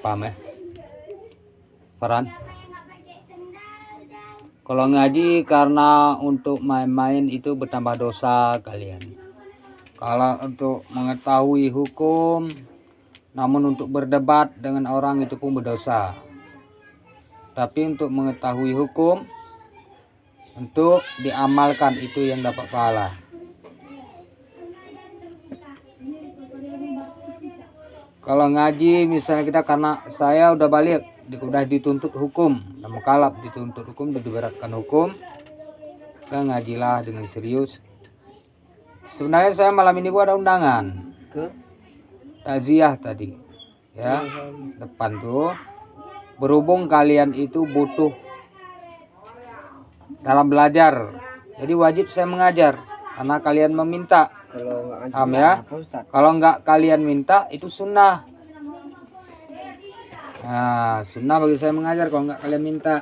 paham ya Farhan? Kalau ngaji karena untuk main-main itu bertambah dosa kalian. Kalau untuk mengetahui hukum namun untuk berdebat dengan orang itu pun berdosa. Tapi untuk mengetahui hukum untuk diamalkan itu yang dapat pahala. Kalau ngaji misalnya kita karena saya udah balik, udah dituntut hukum, udah mukalaf dituntut hukum, udah diberatkan hukum, kita ngajilah dengan serius. Sebenarnya saya malam ini ada undangan ke takziah tadi, ya depan tuh. Berhubung kalian itu butuh dalam belajar, jadi wajib saya mengajar karena kalian meminta. Paham ya? Kalau nggak kalian minta itu sunnah. Nah, sunnah bagi saya mengajar kalau nggak kalian minta.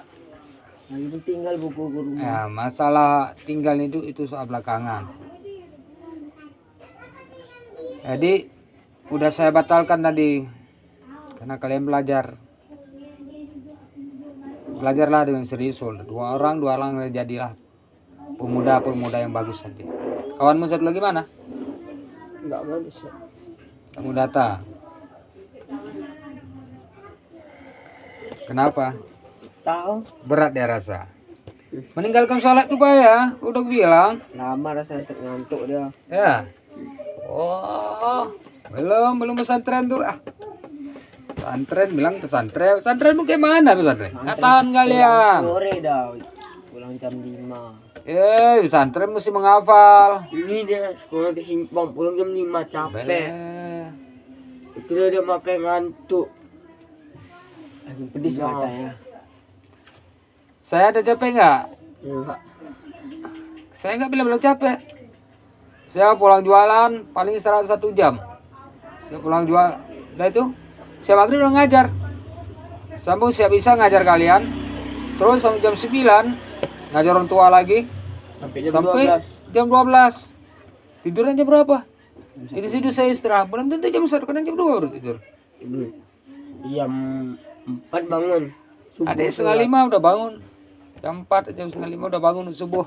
Nah, itu tinggal buku guru. Ya, masalah tinggal itu soal belakangan. Jadi udah saya batalkan tadi karena kalian belajar. Belajarlah dengan serius. Dua orang jadilah pemuda yang bagus nanti. Kawanmu satu lagi mana? Enggak bagus ya. Kamu datang. Kenapa? Tahu. Berat dia rasa. Meninggalkan sholat tuh Pak ya. Udah bilang. Lama rasanya ngantuk dia. Ya. Oh. Belum pesantren tuh. Pesantren bilang pesantren. Pesantren tuh kayak mana pesantren? Nggak tahan kalian. Sore dah. Pulang jam 5. Pesantren mesti menghafal. Ini dia sekolah di Simpang, pulang jam 5 capek. Boleh. Itu dia makai ngantuk. Lagi pedis matanya. Saya ada capek nggak? Enggak. Saya nggak bilang capek. Saya pulang jualan paling istirahat 1 jam. Saya pulang jual, udah itu. Saya maghrib udah ngajar. Sambung saya bisa ngajar kalian. Terus sampai jam 9 ngajar orang tua lagi. Sampai jam 12. Tidurnya jam berapa? Itu situ saya istirahat. Belum tentu jam 1, kadang jam 2 baru tidur. Jam 4 bangun. Ada setengah 5 udah bangun. Jam 4, jam setengah 5 udah bangun subuh.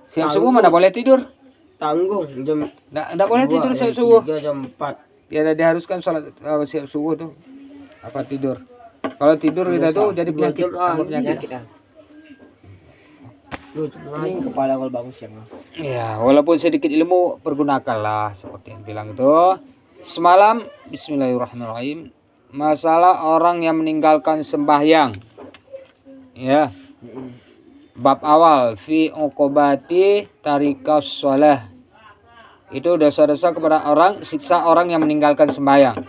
Siap subuh mana boleh tidur? Tanggung jam Nggak boleh tidur siap subuh. jam 4. Ya diharuskan sholat siap subuh tuh. Apa tidur? Kalau tidur kita tuh jadi penyakit. Penyakit. Ini kepala kalau bagus ya. Ya, walaupun sedikit ilmu pergunakanlah seperti yang bilang itu. Semalam bismillahirrahmanirrahim. Masalah orang yang meninggalkan sembahyang. Ya. Bab awal fi uqubati tarikas shalah. Itu dosa-dosa kepada orang, siksa orang yang meninggalkan sembahyang.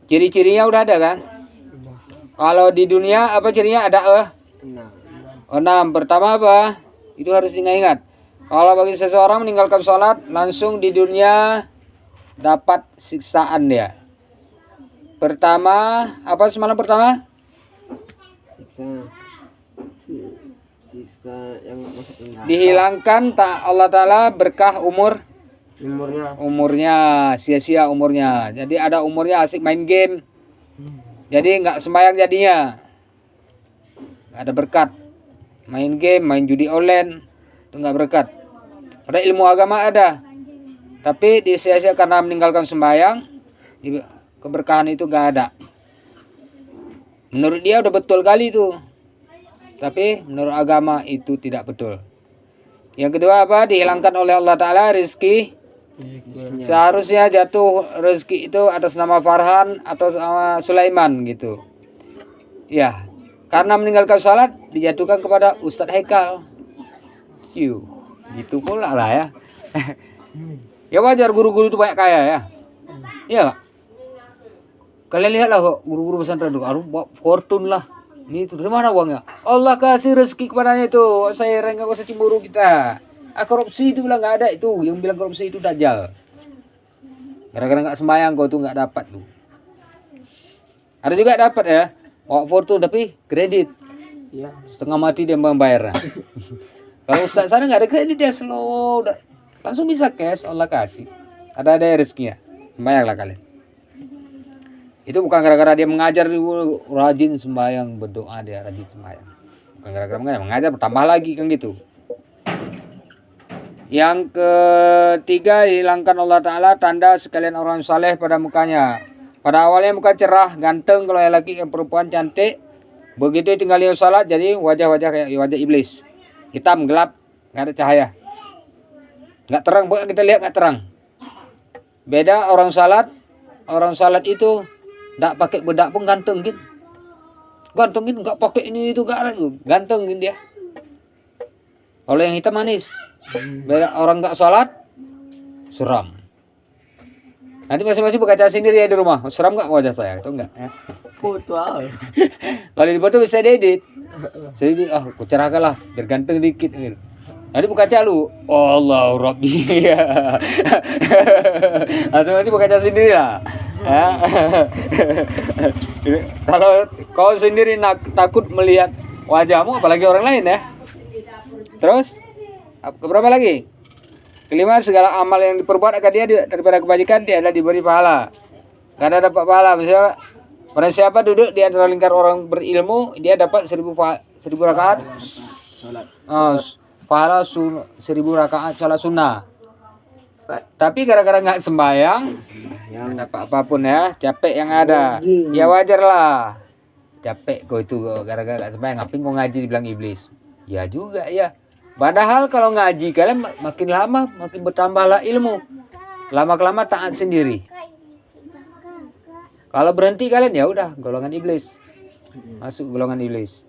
Ciri-cirinya udah ada kan? Kalau di dunia apa cirinya ada enam. Pertama apa? Itu harus diingat. Kalau bagi seseorang meninggalkan sholat, langsung di dunia dapat siksaan dia. Pertama, apa semalam pertama? Siksa yang maksudnya Dihilangkan Allah Ta'ala berkah umurnya, sia-sia umurnya. Jadi ada umurnya asik main game. Jadi nggak sembahyang jadinya. Nggak ada berkat. Main game, main judi online, itu nggak berkat. Pada ilmu agama ada. Tapi di sia-sia karena meninggalkan sembahyang, keberkahan itu nggak ada. Menurut dia udah betul kali itu. Tapi menurut agama itu tidak betul. Yang kedua apa? Dihilangkan oleh Allah Ta'ala rezeki. Seharusnya jatuh rezeki itu atas nama Farhan atau sama Sulaiman gitu. Ya, karena meninggalkan salat dijatuhkan kepada Ustadz Haikal. Gitu pula lah ya. Ya wajar guru-guru itu banyak kaya ya. Iya gak? Kalian lihatlah kok guru-guru pesantren itu, bawa fortune lah. Ini itu dari mana uangnya? Allah kasih rezeki kepadanya itu. Saya enggak usah cemburu kita. Korupsi itu bilang nggak ada itu. Yang bilang korupsi itu dajjal. Gara-gara nggak sembahyang kau tuh nggak dapat tuh. Ada juga dapat ya. Bawa fortune tapi kredit. ya. Setengah mati dia membayarnya. Kalau Ustaz sana nggak ada kredit dia slow. Langsung bisa cash Allah kasih. Ada rezekinya. Sembahyanglah kalian. Itu bukan gara-gara dia mengajar, rajin sembahyang, berdoa dia rajin sembahyang. Bukan gara-gara mengajar bertambah lagi kan gitu. Yang ketiga, dihilangkan Allah Ta'ala tanda sekalian orang saleh pada mukanya. Pada awalnya muka cerah, ganteng, kalau yang laki yang perempuan cantik. Begitu tinggal dia salat, jadi wajah-wajah kayak wajah iblis. Hitam, gelap, nggak ada cahaya. Nggak terang, pokoknya kita lihat nggak terang. Beda orang salat itu nggak pakai bedak pun ganteng gitu. Ganteng gitu, nggak pakai ini itu ganteng gitu dia. Kalau yang hitam manis. Beda orang nggak salat, suram. Nanti masing-masing berkaca sendiri ya di rumah. Seram nggak wajah saya? Itu enggak ya. Foto apa? Kalau di foto bisa diedit. Saya di aku cerahkan lah, biar ganteng dikit gitu. Nanti berkaca lu, Allah Rabbi. Masing-masing berkaca sendiri lah. Ya. Kalau kau sendiri takut melihat wajahmu, apalagi orang lain ya. Terus, berapa lagi? Kelima, segala amal yang diperbuat akan dia daripada kebajikan dia ada diberi pahala. Karena dapat pahala. Misalnya, pada siapa duduk di antara lingkar orang berilmu, dia dapat 1000 rakaat pahala 1000 rakaat salat sunnah. Tapi gara-gara nggak sembahyang, nggak dapat apapun ya, capek yang ada. Ya wajar lah. Capek kau itu gara-gara nggak sembahyang. Ngapain kau ngaji dibilang iblis? Ya juga ya. Padahal kalau ngaji kalian makin lama makin bertambahlah ilmu. Lama-kelama taat sendiri. Kalau berhenti kalian ya udah golongan iblis. Masuk golongan iblis.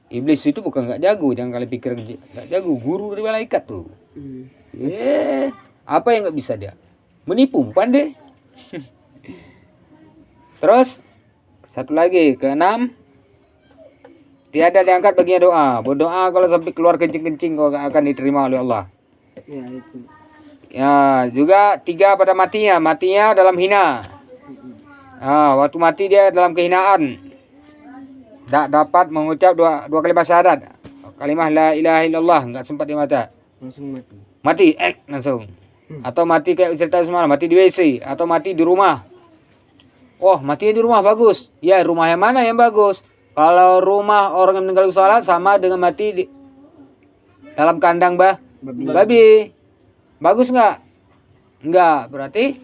Iblis itu bukan nggak jago, jangan kalian pikir nggak jago. Guru dari malaikat tuh. Apa yang nggak bisa dia? Menipu, pandai. Terus satu lagi, keenam, tiada diangkat baginya doa. Berdoa kalau sampai keluar kencing-kencing kau akan diterima oleh Allah. Ya itu. Ya, juga 3 pada matinya. Matinya dalam hina. Waktu mati dia dalam kehinaan. Tak dapat mengucap dua kalimat syahadat. Kalimah la ilaha illallah, enggak sempat dia mati. Langsung mati. Mati, langsung. Atau mati kayak cerita semalam, mati di WC atau mati di rumah. Oh, mati di rumah bagus. Ya, rumah yang mana yang bagus? Kalau rumah orang yang meninggal sholat sama dengan mati di dalam kandang babi. Bagus nggak? Nggak, berarti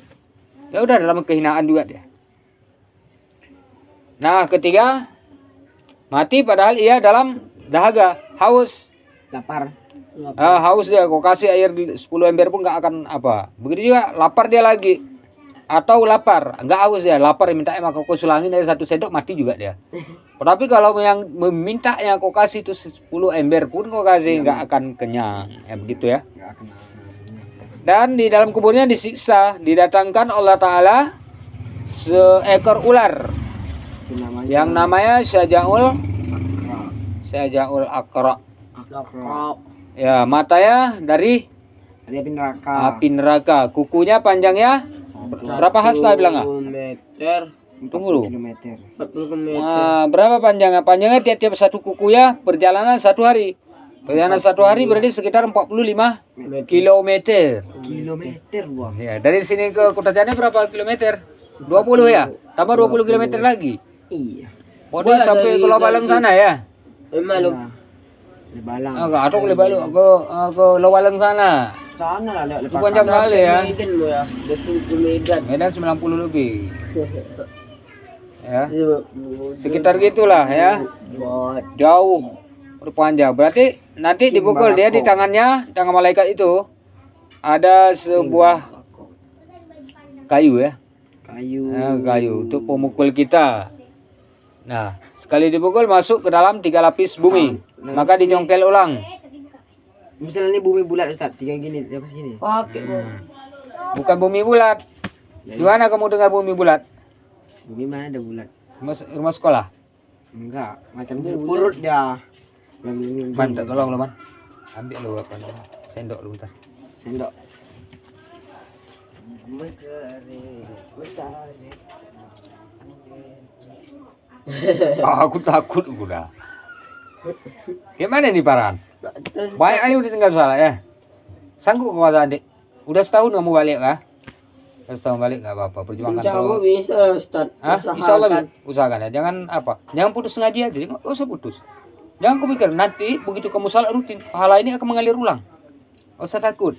ya udah dalam kehinaan juga dia. Nah, ketiga, mati padahal ia dalam dahaga, haus. Lapar. Haus dia, kau kasih air 10 ember pun nggak akan apa. Begitu juga lapar dia lagi. Atau lapar, nggak haus dia, lapar minta maka kau sulangin dari 1 sendok mati juga dia. Tapi kalau yang meminta yang kau kasih itu 10 ember pun kau kasih nggak akan kenyang, ya begitu ya. Dan di dalam kuburnya disiksa, didatangkan Allah Ta'ala seekor ular yang namanya Syaja'ul Aqra. Ya, matanya dari api neraka. Kukunya panjangnya berapa hasta bilang nggak? Meter. Tunggu dulu. 40 meter. Berapa panjangnya? Panjangnya tiap-tiap satu kuku ya perjalanan 1 hari. Perjalanan 1 hari berarti sekitar 45 kilometer. Kilometer buang. Ya, dari sini ke Kota Jane berapa kilometer? 20 ya? Tambah 20 kilometer lagi. Iya. Waduh, sampai ke Lobalang sana ya? Malum. Lebalang. Atau ke Lebalang, ke Lobalang sana. Sana lah lewat Itu panjang kali ya. Medan lo ya. Ke Medan. Medan 90 lebih. Ya. Sekitar gitulah ya. Jauh. Panjang. Berarti nanti dipukul dia di tangannya, tangan malaikat itu ada sebuah kayu ya. Kayu untuk pemukul kita. Nah, sekali dipukul masuk ke dalam 3 lapis bumi. Maka dijongkel ulang. Misalnya ini bumi bulat Ustaz, 3 gini, apa segini? Pakai Bukan bumi bulat. Di mana kamu dengar bumi bulat? Bumi mana ada bulat? Rumah sekolah? Enggak, macam perut dia. Man, tak tolong lu, Man. Ambil lu apa namanya? Sendok lu bentar. Sendok. Aku takut udah. Gimana nih Paran? Banyak kali udah tinggal salah ya. Sanggup kau adik? Udah setahun kamu balik kah? setahun balik nggak apa-apa, perjuangkan Insya Allah terus. bisa Ustaz. Hah? Insya Allah usahakan ya, jangan jangan putus ngaji aja, nggak usah putus. Jangan kupikir nanti begitu kamu salat rutin, pahala ini akan mengalir ulang. Nggak usah takut,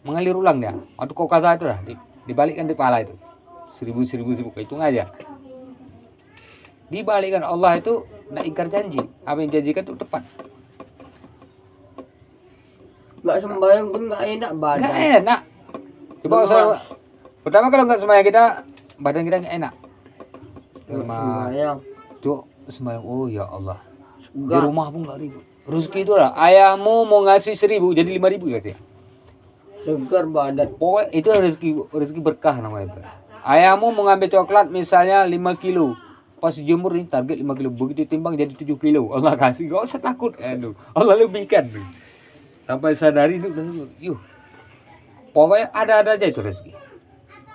mengalir ulang dia. Waktu kau kaza itu lah, dibalikkan di pahala itu, 1000 hitung aja. Dibalikkan, Allah itu tidak ingkar janji, apa yang janjikan itu tepat. Nggak sembahyang pun nggak enak badan. Nggak enak. Coba usah, pertama kalau nggak sembahyang kita, badan kita nggak enak. Sembahyang. Tuh sembahyang, oh ya Allah. Di Enggak. rumah pun nggak ribut. Rezeki itu lah, ayahmu mau ngasih 1000 jadi 5000 kasih. Segar badan. Pokoknya itu rezeki berkah namanya itu. Ayahmu mau ngambil coklat misalnya 5 kilo. Pas jemur nih target 5 kilo. Begitu timbang jadi 7 kilo. Allah kasih, gak usah takut. Aduh, Allah lebihkan. Sampai sadari itu, yuk. Pokoknya ada-ada aja itu rezeki.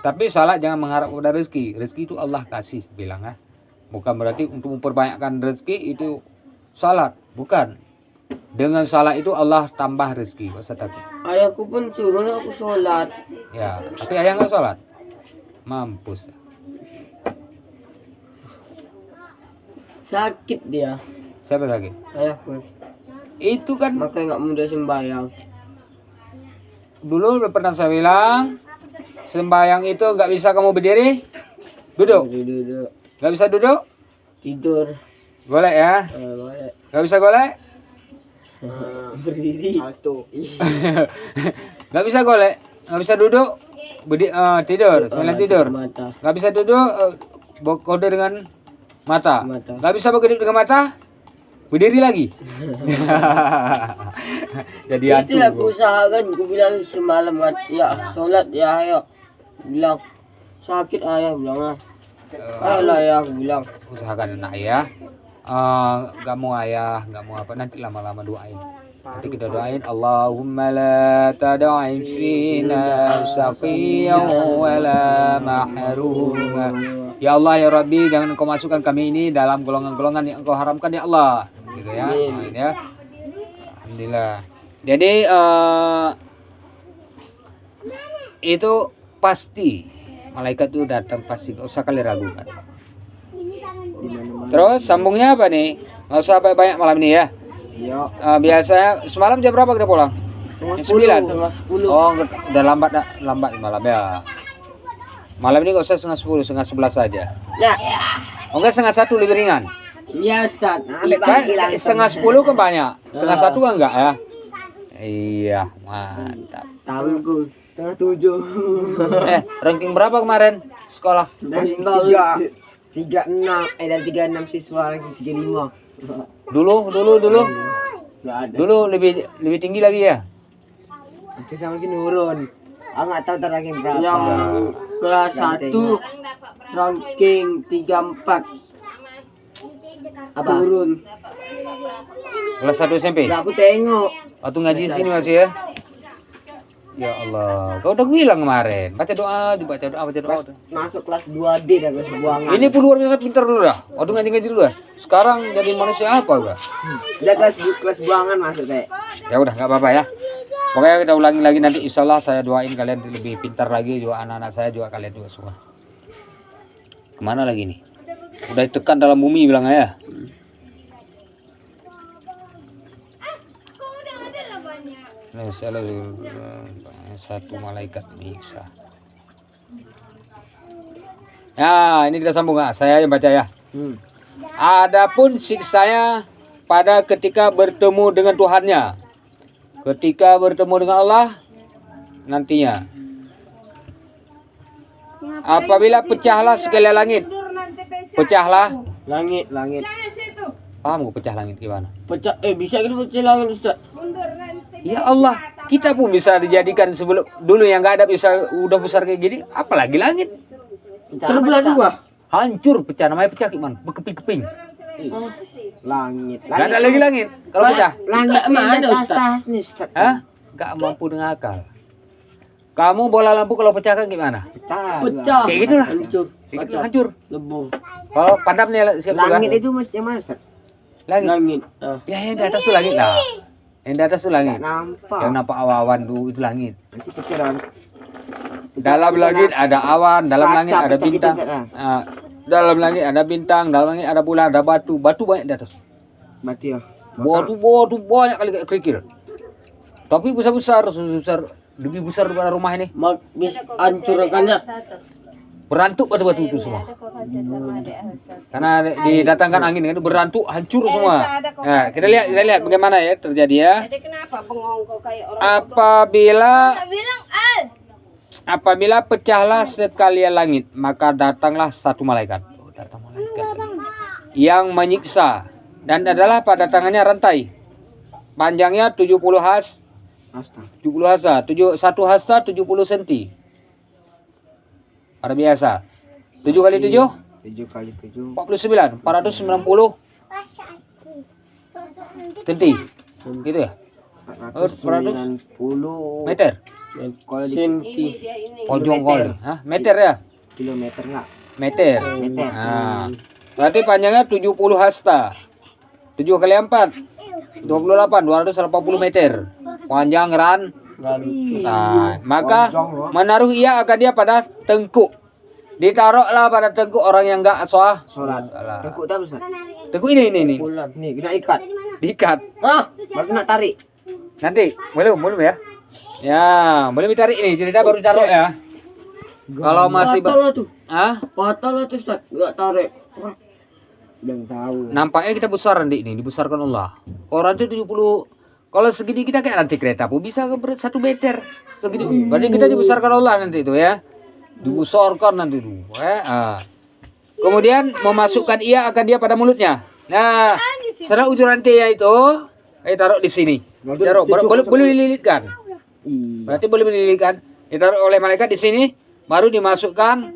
Tapi salat jangan mengharap kepada rezeki. Rezeki itu Allah kasih, bilang ah. Bukan berarti untuk memperbanyakkan rezeki itu salat, bukan. Dengan salat itu Allah tambah rezeki, gak usah takut. Ayahku pun suruh aku sholat. Ya, tapi ayah nggak sholat, mampus. Sakit dia. Siapa lagi? Ayahku. Itu kan Makanya nggak mudah sembahyang. dulu udah pernah saya bilang, sembahyang itu nggak bisa kamu berdiri, duduk. Duduk. Nggak bisa duduk, Tidur. golek ya. Boleh. Nggak bisa golek, Berdiri. Satu. nggak bisa golek, nggak bisa duduk, tidur, sembilan tidur. Mata. Nggak bisa duduk, kode dengan mata. Mata. Nggak bisa berkedip dengan mata, berdiri lagi. Jadi Itu lah hantu. aku usahakan. Aku bilang semalam ya sholat ya ayo. Bilang sakit ayah bilang ah. Ayolah ya aku bilang. Usahakan anak ayah. Nggak mau ayah, nggak mau apa, nanti lama-lama doain. Nanti kita doain, Allahumma la tada'in fina saqiyyan wa la mahruma. Ya Allah ya Rabbi, jangan engkau masukkan kami ini dalam golongan-golongan yang engkau haramkan ya Allah. Gitu ya. Amin ya. Alhamdulillah. Jadi itu pasti malaikat itu datang pasti, gak usah kalian ragukan. Terus sambungnya apa nih? Nggak usah banyak malam ini ya. Iya. Biasanya semalam jam berapa kita pulang? Jam 9. Setengah 10. Oh, udah lambat malam ya. Malam ini nggak usah setengah 10, setengah 11 saja. Ya. Oh enggak, setengah 1 lebih ringan. Ya Ustaz. Kan setengah 10 kan banyak, setengah 1 kan enggak ya? Iya, mantap. Tangguh. Setengah 7. Ranking berapa kemarin sekolah? Dari Tiga. 36. Dan 36 siswa lagi 35. Dulu nggak ada. dulu lebih tinggi lagi ya. Nanti sama lagi nurun. Aku nggak tahu ranking berapa. Yang kelas 1 ranking 34 Apa? turun. Kelas 1 SMP. Udah aku tengok. Waktu ngaji sini masih ya. Ya Allah, kau udah bilang kemarin, baca doa. Masuk kelas 2D dan kelas buangan. Ini pun luar biasa pintar dulu dah. Waktu ngaji dulu dah. Sekarang jadi manusia apa udah? Udah kelas buangan masuk kayak. Ya udah nggak apa-apa ya. Pokoknya kita ulangi lagi nanti, insya Allah saya doain kalian lebih pintar lagi, juga anak-anak saya juga, kalian juga semua. Kemana lagi nih? Udah ditekan dalam bumi bilang ya. Satu malaikat menyiksa. Ya, ini kita sambung ya. Saya yang baca ya. Adapun siksanya pada ketika bertemu dengan Tuhannya. Ketika bertemu dengan Allah nantinya. Apabila pecahlah sekalian langit. Pecahlah Langit. paham gak pecah langit gimana? Pecah bisa gitu pecah langit Ustaz. Ya Allah, kita pun bisa dijadikan sebelum dulu yang nggak ada bisa udah besar kayak gini, apalagi langit. Terbelah dua. Hancur pecah, namanya pecah gimana? Berkeping-keping. Langit. Gak ada lagi langit kalau pecah. Langit mana Ustaz? Hah? Gak mampu dengan akal. Kamu bola lampu kalau pecah kan gimana? Pecah. Kayak gitulah. Hancur. Kayak gitu, hancur. Lebur. Kalau padamnya siap Langit juga. itu macam mana, Ustaz? Langit. Langit. Ya yang di atas tuh langit lah. Yang di atas tuh langit. Nampak. Yang nampak awan-awan tuh itu langit. Nanti pecah dong. Dalam langit ada awan, dalam Kaca langit ada pecah gitu, bintang. Ustaz, ah. Dalam langit ada bintang, dalam langit ada bulan, ada batu. Batu banyak di atas. Mati ya. Batu banyak kali kayak kerikil. Tapi besar-besar, lebih besar daripada rumah ini. Bisa hancurkannya. Berantuk batu-batu itu semua. Karena didatangkan angin itu berantuk, hancur semua. Nah, kita lihat bagaimana ya terjadi ya. Jadi kenapa bengong kok kayak orang Apabila pecahlah sekalian langit, maka datanglah satu malaikat. Datang malaikat yang menyiksa, dan adalah pada tangannya rantai. Panjangnya 70 hasta, 1 hasta 70 cm. Pada biasa. 7 kali 7 7 kali 7 49, 490 cm. Gitu ya? 490 Meter. kalau di Senti. Pojong kali. Hah? Meter ya? kilometer enggak? Meter. Meter. Nah, berarti panjangnya 70 hasta. 7 kali 4 28, 280 meter. Panjang Nah, maka menaruh ia akan dia pada tengkuk. Ditaruhlah pada tengkuk orang yang enggak Sholat. Salah. Tengkuk tahu Ustaz? Tengkuk ini. Nih, kena ikat. Diikat. Baru nak tarik. Nanti belum ya. Ya, boleh ditarik ini. Cerita baru ditaruh ya. Kalau masih Patah lah tuh. patah lah tuh Ustaz. Enggak tarik. Belum tahu. nampaknya kita besar nanti ini, dibesarkan Allah. Orang itu 70. Kalau segini kita kayak nanti kereta pun bisa berat 1 meter. Segini. Berarti kita dibesarkan Allah nanti itu ya. Dibesarkan nanti itu. Kemudian memasukkan ia akan dia pada mulutnya. Nah, setelah ujung rantainya itu, taruh di sini. Taruh, boleh dililitkan. Iya. Berarti boleh dililitkan. Ditaruh oleh malaikat di sini, baru dimasukkan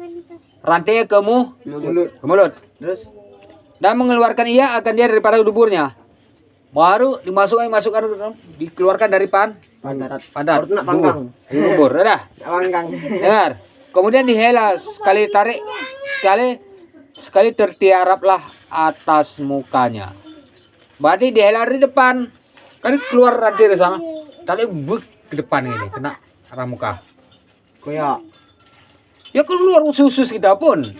rantai ke mulut. Terus Dan mengeluarkan ia akan dia daripada duburnya. Baru dimasukkan, dikeluarkan dari pantat. Baru nak panggang. Dubur. Udah. Nak panggang. Dengar. Kemudian dihela, sekali tarik, sekali tertiaraplah atas mukanya. Berarti dihela di depan. Kan keluar rantai dari sana. Tarik ke depan ini, kena arah muka. Koyak. Ya keluar usus kita pun.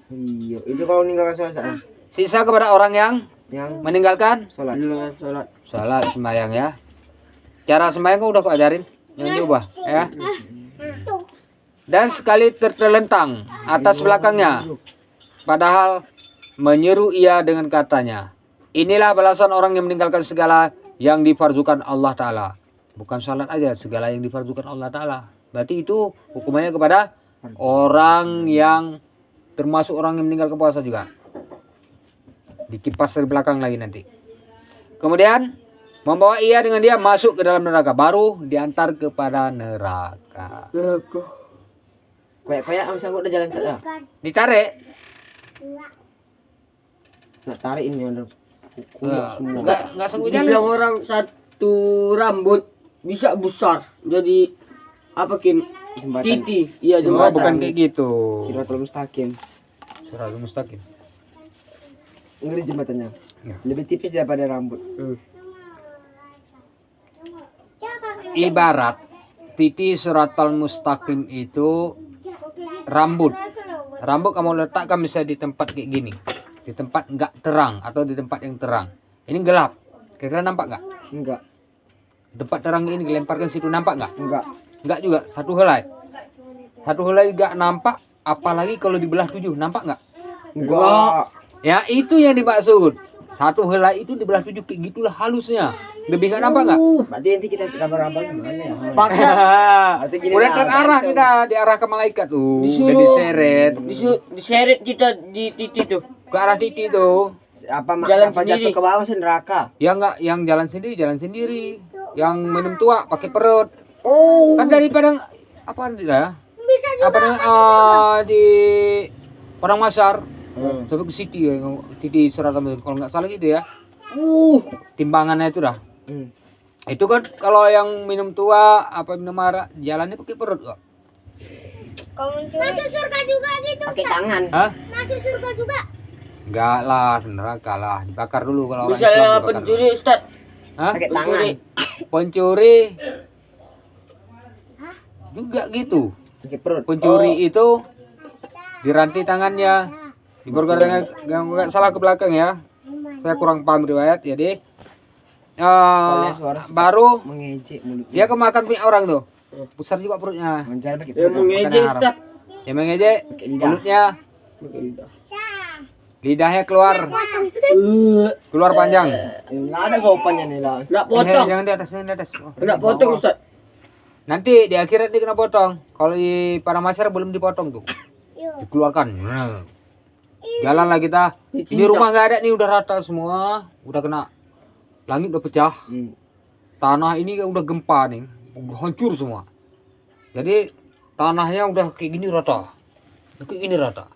Iya, itu kalau meninggalkan sholat. Sisa kepada orang yang meninggalkan Sholat. salat sembahyang ya. Cara sembahyang kau udah kau ajarin, jangan diubah ya. Dan sekali tertelentang atas belakangnya, padahal menyeru ia dengan katanya, inilah balasan orang yang meninggalkan segala yang difardukan Allah Ta'ala. Bukan salat aja, segala yang difardukan Allah Ta'ala. Berarti itu hukumannya kepada orang yang termasuk orang yang meninggalkan puasa juga. Dikipas dari belakang lagi nanti. Kemudian membawa ia dengan dia masuk ke dalam neraka, baru diantar kepada neraka. Koyak-koyak bisa udah jalan saja. Ditarik. Nak tarik ini ada kulit semua. Enggak sanggup jalan. Dibilang orang satu rambut bisa besar. Jadi apa Jembatan. Titi. Iya Cuma jembatan. bukan kayak gitu. Siratul Mustaqim. Siratul Mustaqim. Ngeri jembatannya. Ya. Lebih tipis daripada rambut. Ibarat titik Siratul Mustaqim itu rambut. Rambut kamu letakkan bisa di tempat kayak gini. Di tempat enggak terang atau di tempat yang terang. Ini gelap. Kira-kira nampak enggak? Enggak. Tempat terang ini dilemparkan situ nampak enggak? Enggak. Enggak juga, satu helai. Satu helai enggak nampak, apalagi kalau dibelah 7, nampak enggak? Enggak. Ya itu yang dimaksud. Satu helai itu dibelah 7 kayak gitulah halusnya. Lebih enggak nampak enggak? Berarti nanti kita gambar-gambar gimana ya? Berarti gini udah lah, terarah gantung. kita diarah ke malaikat tuh. Udah Disuruh- diseret Diseret kita di titik tuh. ke arah titik tuh. Apa Jalan apa sendiri. jatuh ke bawah sih neraka? Ya enggak, yang jalan sendiri. Yang minum tua pakai perut. Oh. Kan daripada apa ya? Apa di Padang Masar. Sampai ke Siti ya, titik Siratul kalau nggak salah gitu ya. Timbangannya itu dah. Itu kan kalau yang minum tua apa minum arak jalannya pakai perut kok. Masuk surga juga gitu. Pakai tangan. Hah? Masuk surga juga. Enggak lah, neraka lah. Dibakar dulu kalau orang Misalnya Islam dibakar pencuri Ustaz. dulu. Hah? Pakai tangan. Pencuri juga gitu. Pakai perut. Pencuri itu dirantai tangannya, diborgol dengan yang nggak salah ke belakang ya. Saya kurang paham riwayat, jadi baru Mengejek mulut. dia kemakan punya orang tuh. Besar juga perutnya. Menjar pakai Yang perut. mengejek haram. Ustaz. Dia mengejek, Pakai lidah. mulutnya, Pakai lidah. lidahnya keluar panjang. Nggak ada sopannya nih lah. Nak potong. Jangan di atas, jangan di atas. Oh. Nak potong Ustaz. Nanti di akhirat dia kena potong. Kalau di pada masyarakat belum dipotong tuh. Dikeluarkan. Nah. Jalanlah kita. Ini rumah nggak ada nih, udah rata semua. Udah kena langit udah pecah. Tanah ini udah gempa nih. Udah hancur semua. Jadi tanahnya udah kayak gini rata. Kayak gini rata.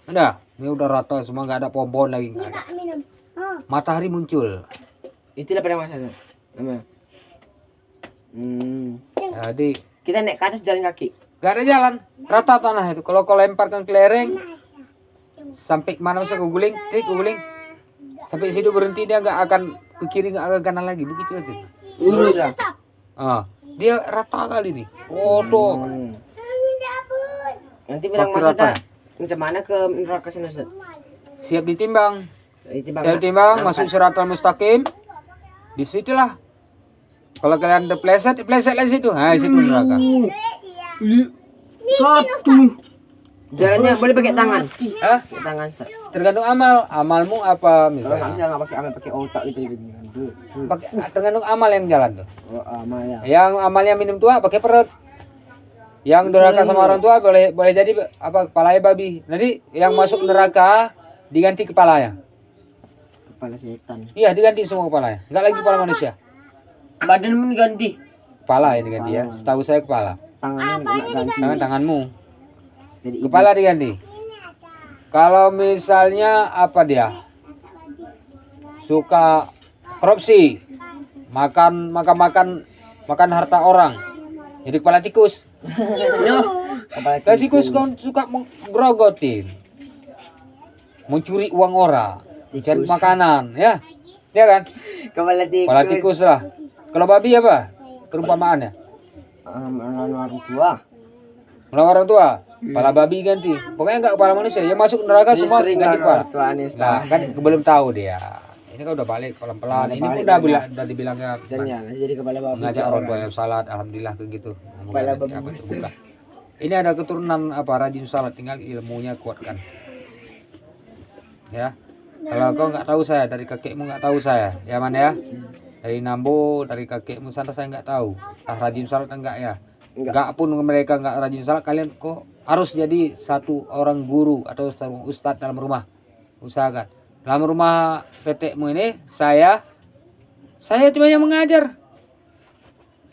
Ada? Ini udah rata semua, nggak ada pohon lagi. Nggak ada. Minum. Oh. Matahari muncul. Itulah pada masa itu. Jadi Kita naik ke atas jalan kaki. nggak ada jalan. Rata tanah itu. Kalau kau lemparkan kelereng sampai mana bisa kau guling, guling. Sampai situ berhenti, dia nggak akan ke kiri, nggak akan kanan lagi. Begitu aja. Lurus lah. Dia rata kali nih. Kodok. Nanti bilang Pakai Mas rata. Ustaz, macam mana ke neraka sana Ustaz? Siap ditimbang. Ditimbang. Siap ditimbang, masuk siratal mustaqim. Di situlah. Kalau kalian udah pleset lah situ. Nah, situ neraka. Satu. Jalannya boleh pakai tangan. Hah? Pakai tangan Ustaz. Tergantung amal. Amalmu apa Kalau nggak misalnya? bisa nggak pakai amal, pakai otak gitu. Tergantung amal yang jalan tuh. Oh, amal ya. Yang amalnya minum tua pakai perut. Yang neraka sama orang tua boleh jadi apa, kepalanya babi. Nanti yang masuk neraka diganti kepalanya. Kepala setan. Iya, diganti semua kepalanya. Enggak lagi kepala manusia. Badan mengganti. Kepala ya diganti ya. Setahu saya kepala. Tangannya nggak ganti. Tanganmu. Jadi Kepala diganti. Kalau misalnya apa dia? Suka korupsi. Makan harta orang. Jadi kepala tikus. kepala Kasih tikus kau suka menggerogotin. Mencuri uang orang. Cari makanan, ya. Ya kan? Kepala tikus. Kepala tikus lah. Kalau babi apa? Perumpamaannya. Orang tua. Melawan orang tua. Kepala babi ganti. Pokoknya enggak kepala manusia. Yang masuk neraka semua Sering ganti kepala. Tuhan Ustaz. Nah, kan belum tahu dia. Ini kan udah balik pelan-pelan. Ini pun udah dibilangnya Dan ya, jadi kepala babi. mengajak orang tua yang salat, alhamdulillah kayak gitu. Kepala babi Apa besar. terbuka. Ini ada keturunan apa, rajin salat, tinggal ilmunya kuatkan. Ya. Kalau kau nggak tahu saya, dari kakekmu nggak tahu saya, ya man ya. Dari Nambo, dari kakekmu sana saya nggak tahu. Rajin salat enggak ya? Enggak pun mereka nggak rajin salat, kalian kok harus jadi satu orang guru atau satu ustadz dalam rumah. Usahakan. Dalam rumah petekmu ini saya cuma yang mengajar.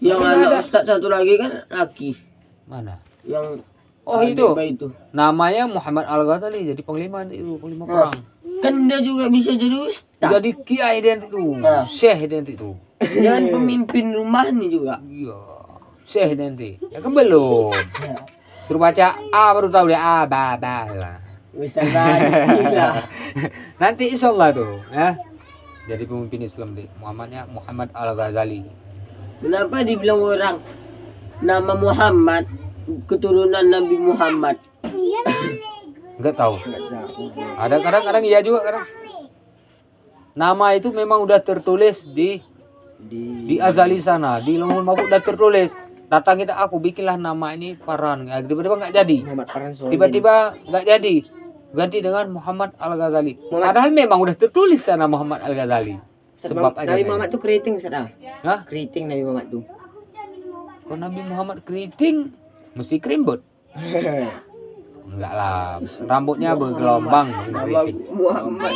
Yang Nggak anak ada. Ustaz satu lagi kan laki. Mana? Yang Oh adik itu. bayi itu. Namanya Muhammad Al-Ghazali, jadi panglima itu, panglima perang. Kan dia juga bisa jadi ustaz. Jadi kiai dia itu, syekh dia itu. Dia kan pemimpin rumah nih juga. Iya, syekh dia nanti. Ya kan belum. Suruh baca A baru tahu dia A, ba lah. Bisa ngaji lah. Nanti insyaallah tuh, ya. Jadi pemimpin Islam di Muhammad Al-Ghazali. Kenapa dibilang orang nama Muhammad keturunan Nabi Muhammad? Enggak tahu. Ada kadang-kadang iya juga kadang. Nama itu memang udah tertulis di azali sana, di Lauhul Mahfuz udah tertulis. Datang kita, aku bikinlah nama ini Paran. Ya, tiba-tiba nggak jadi. Muhammad Paran Solihin. Tiba-tiba nggak jadi. Ganti dengan Muhammad Al-Ghazali. Padahal memang udah tertulis sana Muhammad Al-Ghazali. Sebab aja. Nabi Muhammad tuh keriting Ustaz. Hah? Keriting Nabi Muhammad tuh. Kok Nabi Muhammad keriting? Mesti krimbut. Enggak lah. Rambutnya bergelombang. Keriting. Muhammad.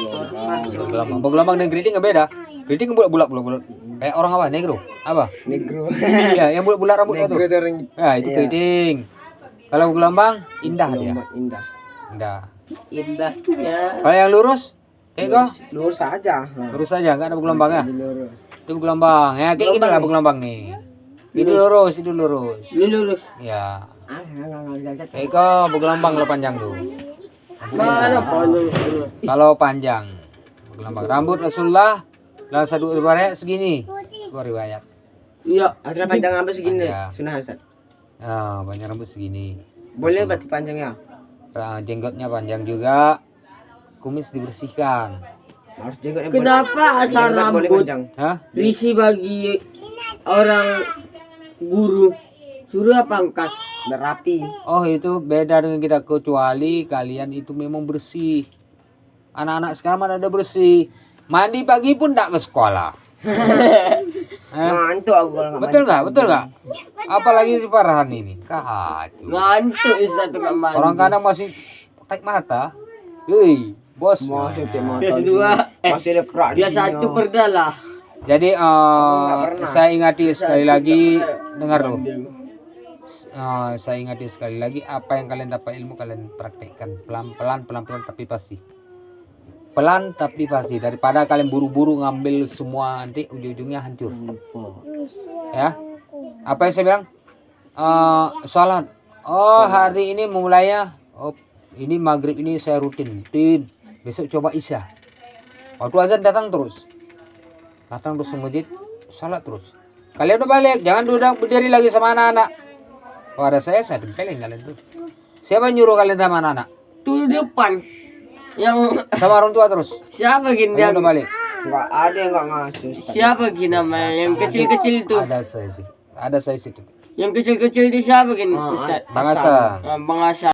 Bergelombang dan keriting nggak beda. Keriting bulat. Kayak orang apa? Negro. Apa? Negro. Iya, yang bulat rambutnya tuh. Negro itu orang Ya, itu keriting. Kalau bergelombang, indah dia. indah. Indah. Indahnya. Kalau yang lurus, kayak kok Lurus aja. lurus aja, nggak ada bergelombang ya. Lurus. Itu bergelombang. Ya, kayak gini lah bergelombang nih. Itu lurus, itu lurus. Ini lurus. Ya. Enggak. Kayak kok bergelombang kalau panjang tuh. Mana panjang? Kalau panjang bergelombang. Rambut Rasulullah dalam satu riwayat segini. Sebuah riwayat. Iya. Antara panjang apa segini? Panjang. Sunnah Ustaz. Nah, banyak rambut segini. Boleh berarti panjangnya. Jenggotnya panjang juga. Kumis dibersihkan. Harus jenggotnya Kenapa asal jenggot boleh rambut panjang. Hah? risih bagi orang guru? Suruh pangkas. Biar rapi. Oh, itu beda dengan kita, kecuali kalian itu memang bersih. Anak-anak sekarang mana ada bersih. Mandi pagi pun tidak ke sekolah. Ngantuk aku kalau nggak Betul mandi. nggak? Betul nggak? Apalagi si Farhan ini. Kacau. Ngantuk Ustaz tuh nggak mandi. Orang kadang masih pakai mata. Hei, bos. Masih tiap mata. Dia dua, Masih ada kerak di dia sini, satu oh. perdalah. Jadi pernah. saya ingati sekali lagi, dengar loh. Saya ingati sekali lagi, apa yang kalian dapat ilmu kalian praktekkan pelan-pelan tapi pasti. Pelan tapi pasti, daripada kalian buru-buru ngambil semua, nanti ujung-ujungnya hancur. Ya, apa yang saya bilang? Sholat. Oh, hari ini mulainya. Oh, ini maghrib ini saya rutin. Besok coba isya. Waktu azan datang terus ke masjid, sholat terus. Kalian udah balik, jangan duduk berdiri lagi sama anak-anak. Oh, ada saya tempelin kalian tuh. Siapa nyuruh kalian sama anak-anak? Tuh di depan. Yang Sama orang tua terus. siapa gini Kalian yang udah balik. Nggak ada yang nggak ngasih. Ustaz. siapa gini namanya yang kecil-kecil itu? Ada saya sih. Ada saya situ. Yang kecil-kecil itu siapa gini? Ah, Ustaz? Bang Hasan. Bang Hasan.